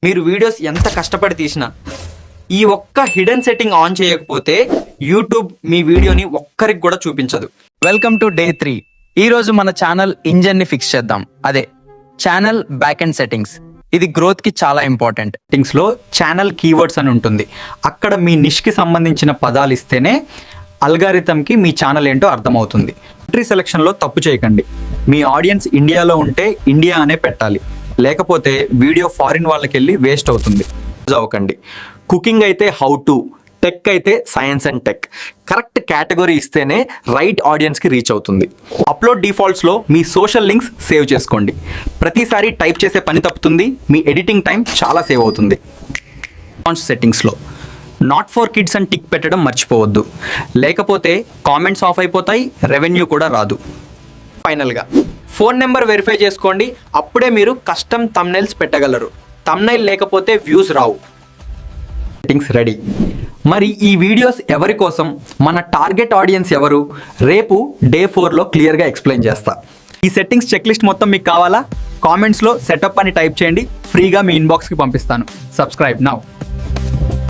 మీరు వీడియోస్ ఎంత కష్టపడి తీసినా ఈ ఒక్క హిడెన్ సెట్టింగ్ ఆన్ చేయకపోతే యూట్యూబ్ మీ వీడియోని ఒక్కరికి కూడా చూపించదు. Welcome to day 3. ఈ రోజు మన ఛానల్ ఇంజన్ ని ఫిక్స్ చేద్దాం. అదే ఛానల్ బ్యాక్ అండ్ సెట్టింగ్స్. ఇది గ్రోత్ కి చాలా ఇంపార్టెంట్. సెట్టింగ్స్ లో ఛానల్ కీవర్డ్స్ అని ఉంటుంది. అక్కడ మీ నిష్ కి సంబంధించిన పదాలు ఇస్తేనే అల్గారిథం కి మీ ఛానల్ ఏంటో అర్థమవుతుంది. కంట్రీ సెలెక్షన్ లో తప్పు చేయకండి. మీ ఆడియన్స్ ఇండియాలో ఉంటే ఇండియా అనే పెట్టాలి, లేకపోతే వీడియో ఫారిన్ వాళ్ళకి వెళ్ళి వేస్ట్ అవుతుంది. అవ్వకండి. కుకింగ్ అయితే హౌ టు, టెక్ అయితే science and tech. Correct category ఇస్తేనే రైట్ ఆడియన్స్కి రీచ్ అవుతుంది. అప్లోడ్ డిఫాల్ట్స్లో మీ సోషల్ లింక్స్ సేవ్ చేసుకోండి. ప్రతిసారి టైప్ చేసే పని తప్పుతుంది, మీ ఎడిటింగ్ టైం చాలా సేవ్ అవుతుంది. సెట్టింగ్స్లో నాట్ ఫర్ కిడ్స్ అని టిక్ పెట్టడం మర్చిపోవద్దు, లేకపోతే కామెంట్స్ ఆఫ్ అయిపోతాయి, రెవెన్యూ కూడా రాదు. ఫైనల్గా ఫోన్ నెంబర్ వెరిఫై చేసుకోండి. అప్పుడే మీరు కస్టమ్ థంబ్నెయిల్స్ పెట్టగలరు. థంబ్నెయిల్ లేకపోతే వ్యూస్ రావు. Settings ready. మరి ఈ వీడియోస్ ఎవరి కోసం, మన టార్గెట్ ఆడియన్స్ ఎవరు, రేపు డే 4లో క్లియర్గా ఎక్స్ప్లెయిన్ చేస్తా. ఈ సెట్టింగ్స్ చెక్ లిస్ట్ మొత్తం మీకు కావాలా? కామెంట్స్లో సెటప్ అని టైప్ చేయండి, ఫ్రీగా మీ ఇన్బాక్స్కి పంపిస్తాను. Subscribe now.